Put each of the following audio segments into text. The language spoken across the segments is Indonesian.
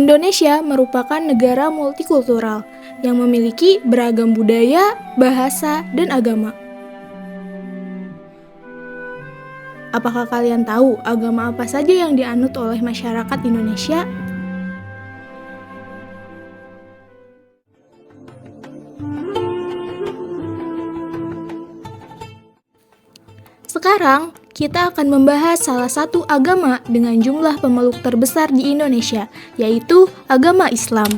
Indonesia merupakan negara multikultural yang memiliki beragam budaya, bahasa, dan agama. Apakah kalian tahu agama apa saja yang dianut oleh masyarakat Indonesia? Sekarang, kita akan membahas salah satu agama dengan jumlah pemeluk terbesar di Indonesia, yaitu agama Islam.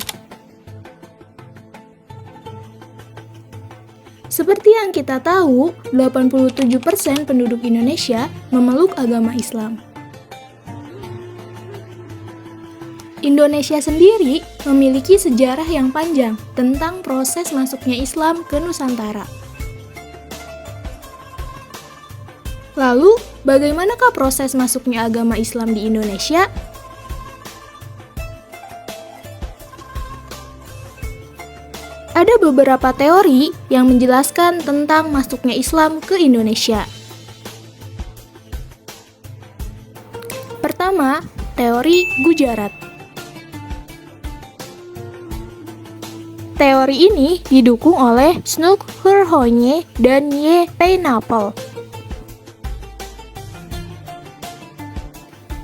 Seperti yang kita tahu, 87% penduduk Indonesia memeluk agama Islam. Indonesia sendiri memiliki sejarah yang panjang tentang proses masuknya Islam ke Nusantara. Lalu, bagaimanakah proses masuknya agama Islam di Indonesia? Ada beberapa teori yang menjelaskan tentang masuknya Islam ke Indonesia. Pertama, teori Gujarat. Teori ini didukung oleh Snuggerhonye dan Y. Pineapple.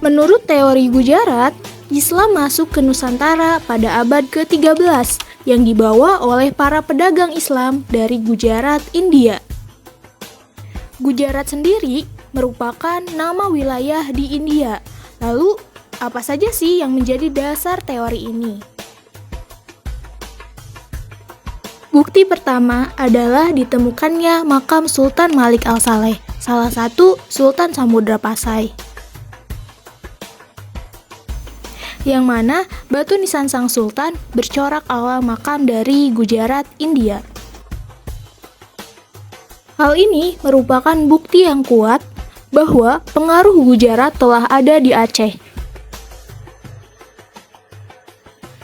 Menurut teori Gujarat, Islam masuk ke Nusantara pada abad ke-13 yang dibawa oleh para pedagang Islam dari Gujarat, India. Gujarat sendiri merupakan nama wilayah di India. Lalu, apa saja sih yang menjadi dasar teori ini? Bukti pertama adalah ditemukannya makam Sultan Malik Al-Saleh, salah satu Sultan Samudra Pasai, yang mana batu nisan sang sultan bercorak ala makam dari Gujarat, India. Hal ini merupakan bukti yang kuat bahwa pengaruh Gujarat telah ada di Aceh.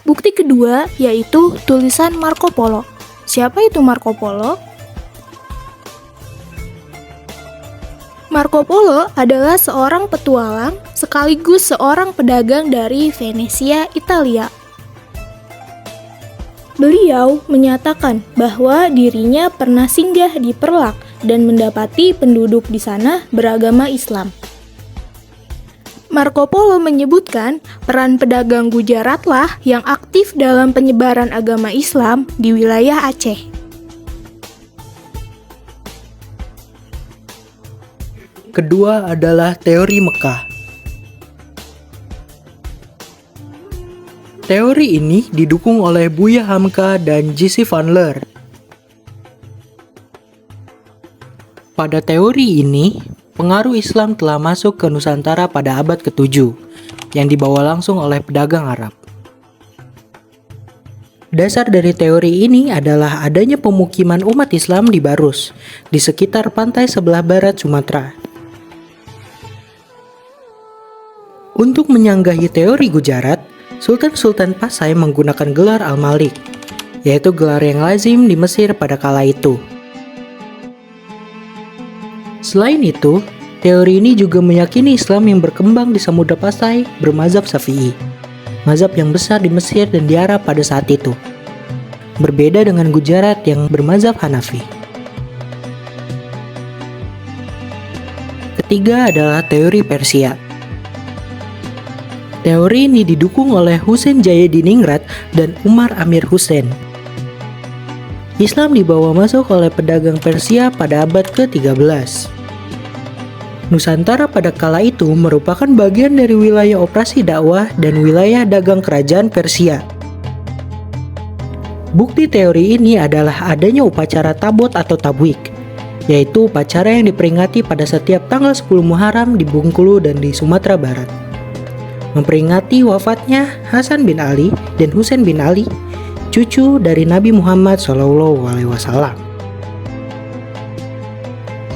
Bukti kedua yaitu tulisan Marco Polo. Siapa itu Marco Polo? Marco Polo adalah seorang petualang sekaligus seorang pedagang dari Venesia, Italia. Beliau menyatakan bahwa dirinya pernah singgah di Perlak dan mendapati penduduk di sana beragama Islam. Marco Polo menyebutkan peran pedagang Gujaratlah yang aktif dalam penyebaran agama Islam di wilayah Aceh. Kedua adalah teori Mekah. Teori ini didukung oleh Buya Hamka dan J.C. Vanler. Pada teori ini, pengaruh Islam telah masuk ke Nusantara pada abad ke-7, yang dibawa langsung oleh pedagang Arab. Dasar dari teori ini adalah adanya pemukiman umat Islam di Barus, di sekitar pantai sebelah barat Sumatera. Untuk menyanggahi teori Gujarat, Sultan-Sultan Pasai menggunakan gelar Al-Malik, yaitu gelar yang lazim di Mesir pada kala itu. Selain itu, teori ini juga meyakini Islam yang berkembang di Samudra Pasai bermazhab Syafi'i, mazhab yang besar di Mesir dan di Arab pada saat itu. Berbeda dengan Gujarat yang bermazhab Hanafi. Ketiga adalah teori Persia. Teori ini didukung oleh Husain Jayadiningrat dan Umar Amir Hussein. Islam dibawa masuk oleh pedagang Persia pada abad ke-13. Nusantara pada kala itu merupakan bagian dari wilayah operasi dakwah dan wilayah dagang kerajaan Persia. Bukti teori ini adalah adanya upacara tabot atau tabwik, yaitu upacara yang diperingati pada setiap tanggal 10 Muharram di Bengkulu dan di Sumatera Barat, memperingati wafatnya Hasan bin Ali dan Husain bin Ali, cucu dari Nabi Muhammad SAW.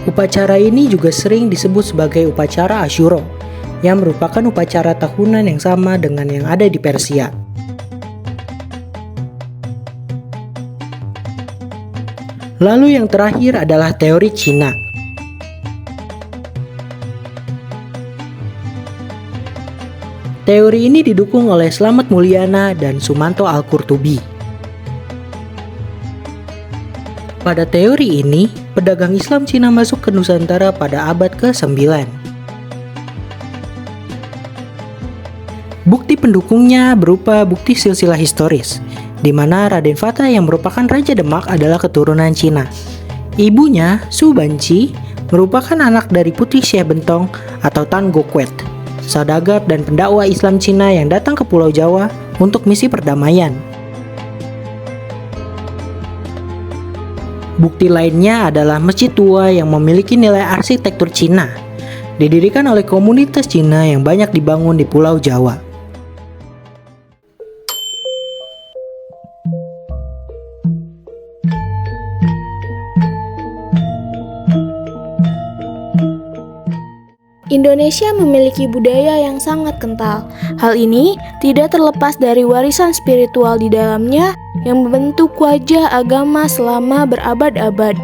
Upacara ini juga sering disebut sebagai upacara Asyura, yang merupakan upacara tahunan yang sama dengan yang ada di Persia. Lalu yang terakhir adalah teori Cina. Teori ini didukung oleh Slamet Mulyana dan Sumanto Al-Qurtubi. Pada teori ini, pedagang Islam Cina masuk ke Nusantara pada abad ke-9. Bukti pendukungnya berupa bukti silsilah historis, di mana Raden Fata yang merupakan Raja Demak adalah keturunan Cina. Ibunya, Su Banci, merupakan anak dari Putri Syekh Bentong atau Tan Gokwet, saudagar dan pendakwah Islam Cina yang datang ke Pulau Jawa untuk misi perdamaian. Bukti lainnya adalah masjid tua yang memiliki nilai arsitektur Cina, didirikan oleh komunitas Cina yang banyak dibangun di Pulau Jawa. Indonesia memiliki budaya yang sangat kental. Hal ini tidak terlepas dari warisan spiritual di dalamnya yang membentuk wajah agama selama berabad-abad.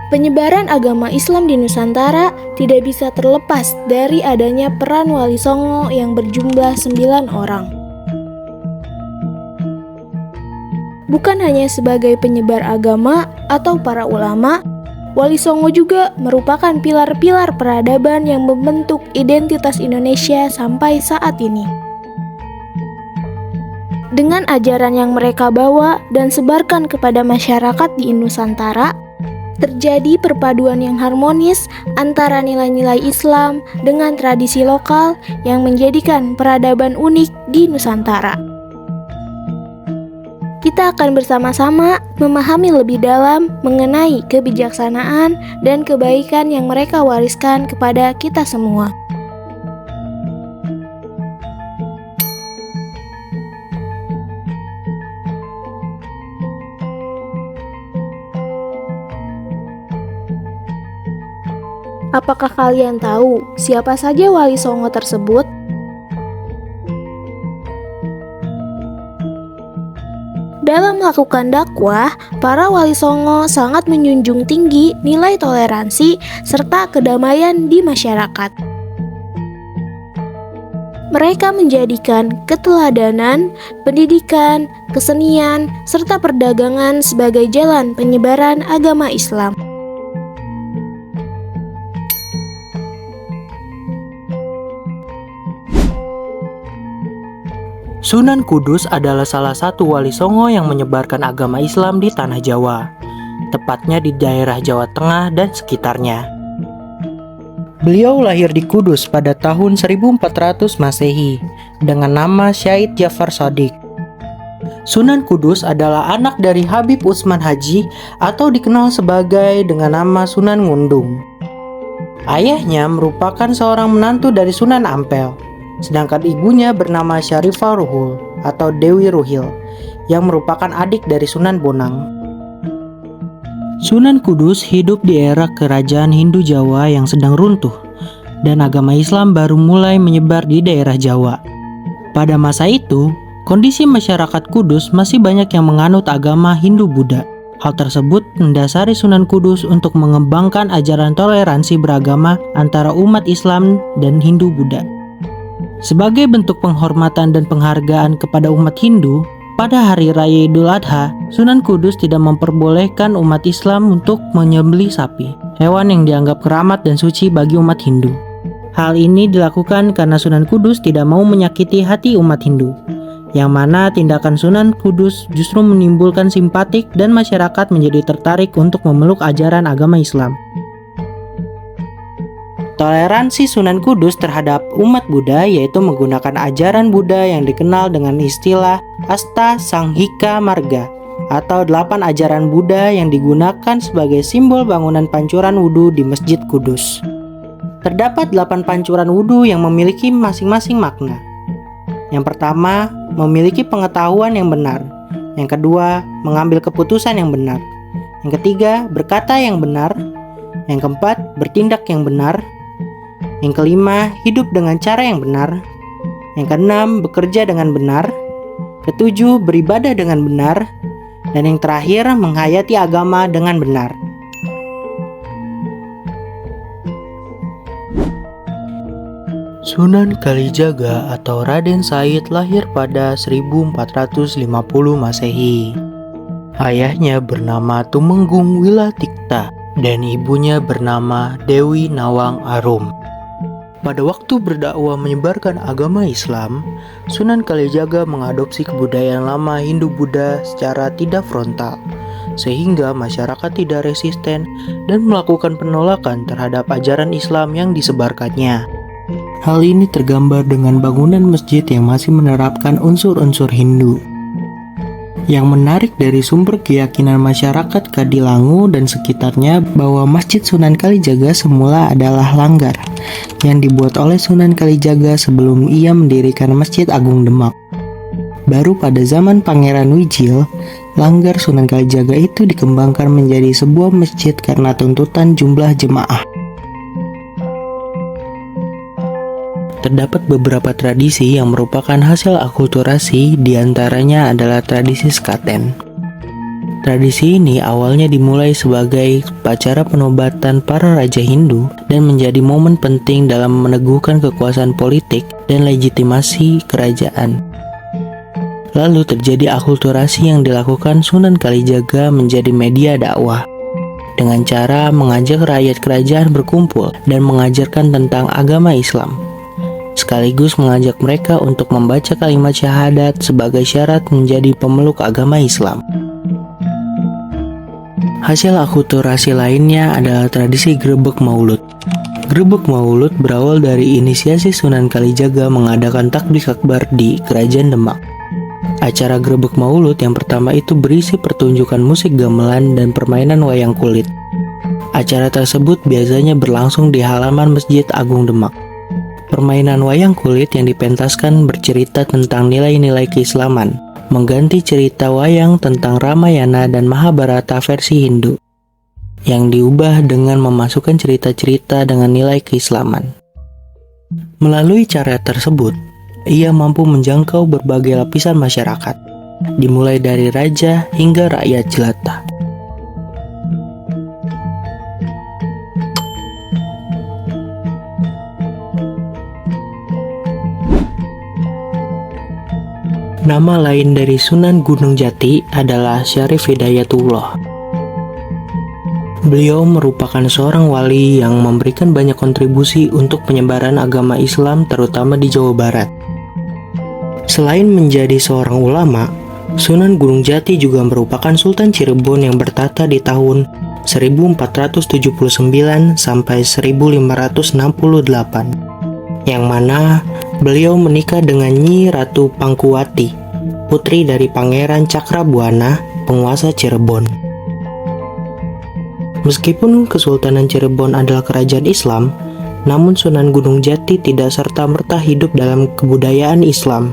Penyebaran agama Islam di Nusantara tidak bisa terlepas dari adanya peran Wali Songo yang berjumlah 9 orang. Bukan hanya sebagai penyebar agama atau para ulama, Wali Songo juga merupakan pilar-pilar peradaban yang membentuk identitas Indonesia sampai saat ini. Dengan ajaran yang mereka bawa dan sebarkan kepada masyarakat di Nusantara, terjadi perpaduan yang harmonis antara nilai-nilai Islam dengan tradisi lokal yang menjadikan peradaban unik di Nusantara. Kita akan bersama-sama memahami lebih dalam mengenai kebijaksanaan dan kebaikan yang mereka wariskan kepada kita semua. Apakah kalian tahu siapa saja Wali Songo tersebut? Dalam melakukan dakwah, para Wali Songo sangat menjunjung tinggi nilai toleransi serta kedamaian di masyarakat. Mereka menjadikan keteladanan, pendidikan, kesenian, serta perdagangan sebagai jalan penyebaran agama Islam. Sunan Kudus adalah salah satu Wali Songo yang menyebarkan agama Islam di Tanah Jawa, tepatnya di daerah Jawa Tengah dan sekitarnya. Beliau lahir di Kudus pada tahun 1400 Masehi dengan nama Syahid Jafar Shadiq. Sunan Kudus adalah anak dari Habib Utsman Haji atau dikenal sebagai dengan nama Sunan Ngundung. Ayahnya merupakan seorang menantu dari Sunan Ampel, sedangkan ibunya bernama Syarifah Ruhul atau Dewi Ruhil yang merupakan adik dari Sunan Bonang. Sunan Kudus hidup di era kerajaan Hindu Jawa yang sedang runtuh dan agama Islam baru mulai menyebar di daerah Jawa. Pada masa itu, kondisi masyarakat Kudus masih banyak yang menganut agama Hindu-Buddha. Hal tersebut mendasari Sunan Kudus untuk mengembangkan ajaran toleransi beragama antara umat Islam dan Hindu-Buddha. Sebagai bentuk penghormatan dan penghargaan kepada umat Hindu, pada hari raya Idul Adha, Sunan Kudus tidak memperbolehkan umat Islam untuk menyembelih sapi, hewan yang dianggap keramat dan suci bagi umat Hindu. Hal ini dilakukan karena Sunan Kudus tidak mau menyakiti hati umat Hindu, yang mana tindakan Sunan Kudus justru menimbulkan simpatik dan masyarakat menjadi tertarik untuk memeluk ajaran agama Islam. Toleransi Sunan Kudus terhadap umat Buddha yaitu menggunakan ajaran Buddha yang dikenal dengan istilah Asta Sanghika Marga atau 8 ajaran Buddha yang digunakan sebagai simbol bangunan pancuran wudhu di Masjid Kudus. Terdapat 8 pancuran wudhu yang memiliki masing-masing makna. Yang pertama, memiliki pengetahuan yang benar. Yang kedua, mengambil keputusan yang benar. Yang ketiga, berkata yang benar. Yang keempat, bertindak yang benar. Yang kelima, hidup dengan cara yang benar. Yang keenam, bekerja dengan benar. Ketujuh, beribadah dengan benar. Dan yang terakhir, menghayati agama dengan benar. Sunan Kalijaga atau Raden Said lahir pada 1450 Masehi. Ayahnya bernama Tumenggung Wilatikta dan ibunya bernama Dewi Nawang Arum. Pada waktu berdakwah menyebarkan agama Islam, Sunan Kalijaga mengadopsi kebudayaan lama Hindu-Buddha secara tidak frontal, sehingga masyarakat tidak resisten dan melakukan penolakan terhadap ajaran Islam yang disebarkannya. Hal ini tergambar dengan bangunan masjid yang masih menerapkan unsur-unsur Hindu. Yang menarik dari sumber keyakinan masyarakat Kadilangu dan sekitarnya bahwa Masjid Sunan Kalijaga semula adalah langgar yang dibuat oleh Sunan Kalijaga sebelum ia mendirikan Masjid Agung Demak. Baru pada zaman Pangeran Wijil, langgar Sunan Kalijaga itu dikembangkan menjadi sebuah masjid karena tuntutan jumlah jemaah. Terdapat beberapa tradisi yang merupakan hasil akulturasi, diantaranya adalah tradisi sekaten. Tradisi ini awalnya dimulai sebagai upacara penobatan para raja Hindu dan menjadi momen penting dalam meneguhkan kekuasaan politik dan legitimasi kerajaan. Lalu terjadi akulturasi yang dilakukan Sunan Kalijaga menjadi media dakwah dengan cara mengajak rakyat kerajaan berkumpul dan mengajarkan tentang agama Islam, sekaligus mengajak mereka untuk membaca kalimat syahadat sebagai syarat menjadi pemeluk agama Islam. Hasil akulturasi lainnya adalah tradisi Grebek Maulud. Grebek Maulud berawal dari inisiasi Sunan Kalijaga mengadakan takbir akbar di Kerajaan Demak. Acara Grebek Maulud yang pertama itu berisi pertunjukan musik gamelan dan permainan wayang kulit. Acara tersebut biasanya berlangsung di halaman Masjid Agung Demak. Permainan wayang kulit yang dipentaskan bercerita tentang nilai-nilai keislaman, mengganti cerita wayang tentang Ramayana dan Mahabharata versi Hindu, yang diubah dengan memasukkan cerita-cerita dengan nilai keislaman. Melalui cara tersebut, ia mampu menjangkau berbagai lapisan masyarakat, dimulai dari raja hingga rakyat jelata. Nama lain dari Sunan Gunung Jati adalah Syarif Hidayatullah. Beliau merupakan seorang wali yang memberikan banyak kontribusi untuk penyebaran agama Islam terutama di Jawa Barat. Selain menjadi seorang ulama, Sunan Gunung Jati juga merupakan Sultan Cirebon yang bertata di tahun 1479 sampai 1568, yang mana beliau menikah dengan Nyi Ratu Pangkuwati, putri dari Pangeran Cakrabuana, penguasa Cirebon. Meskipun Kesultanan Cirebon adalah kerajaan Islam, namun Sunan Gunung Jati tidak serta-merta hidup dalam kebudayaan Islam.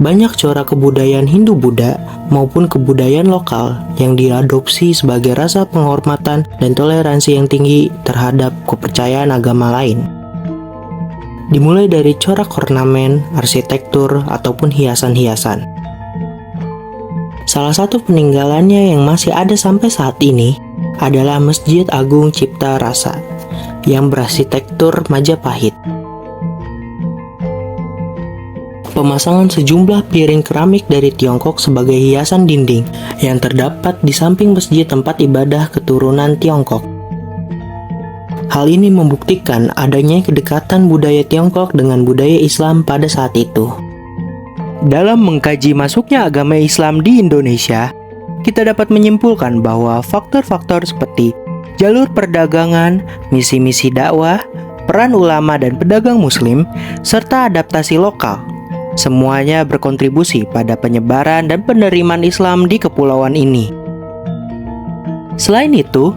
Banyak corak kebudayaan Hindu-Buddha maupun kebudayaan lokal yang diadopsi sebagai rasa penghormatan dan toleransi yang tinggi terhadap kepercayaan agama lain. Dimulai dari corak ornamen, arsitektur, ataupun hiasan-hiasan. Salah satu peninggalannya yang masih ada sampai saat ini adalah Masjid Agung Cipta Rasa yang berarsitektur Majapahit. Pemasangan sejumlah piring keramik dari Tiongkok sebagai hiasan dinding yang terdapat di samping masjid tempat ibadah keturunan Tiongkok. Hal ini membuktikan adanya kedekatan budaya Tiongkok dengan budaya Islam pada saat itu. Dalam mengkaji masuknya agama Islam di Indonesia, kita dapat menyimpulkan bahwa faktor-faktor seperti jalur perdagangan, misi-misi dakwah, peran ulama dan pedagang muslim, serta adaptasi lokal, semuanya berkontribusi pada penyebaran dan penerimaan Islam di kepulauan ini. Selain itu,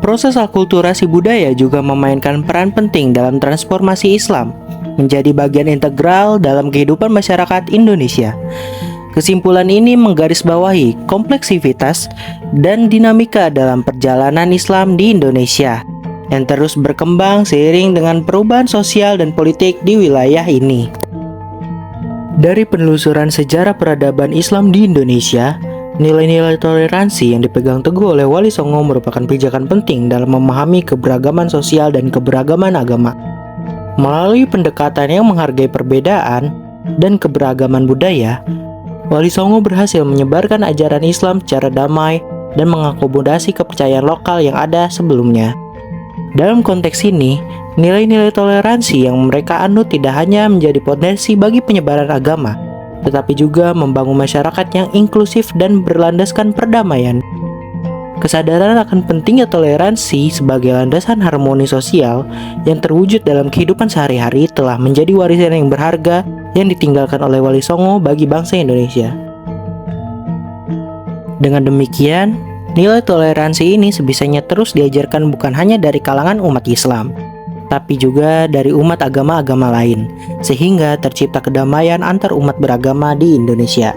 proses akulturasi budaya juga memainkan peran penting dalam transformasi Islam menjadi bagian integral dalam kehidupan masyarakat Indonesia. Kesimpulan ini menggarisbawahi kompleksivitas dan dinamika dalam perjalanan Islam di Indonesia yang terus berkembang seiring dengan perubahan sosial dan politik di wilayah ini. Dari penelusuran sejarah peradaban Islam di Indonesia, nilai-nilai toleransi yang dipegang teguh oleh Wali Songo merupakan pijakan penting dalam memahami keberagaman sosial dan keberagaman agama. Melalui pendekatan yang menghargai perbedaan dan keberagaman budaya, Wali Songo berhasil menyebarkan ajaran Islam secara damai dan mengakomodasi kepercayaan lokal yang ada sebelumnya. Dalam konteks ini, nilai-nilai toleransi yang mereka anut tidak hanya menjadi fondasi bagi penyebaran agama, tetapi juga membangun masyarakat yang inklusif dan berlandaskan perdamaian. Kesadaran akan pentingnya toleransi sebagai landasan harmoni sosial yang terwujud dalam kehidupan sehari-hari telah menjadi warisan yang berharga yang ditinggalkan oleh Wali Songo bagi bangsa Indonesia. Dengan demikian, nilai toleransi ini sebisanya terus diajarkan bukan hanya dari kalangan umat Islam, tapi juga dari umat agama-agama lain, sehingga tercipta kedamaian antar umat beragama di Indonesia.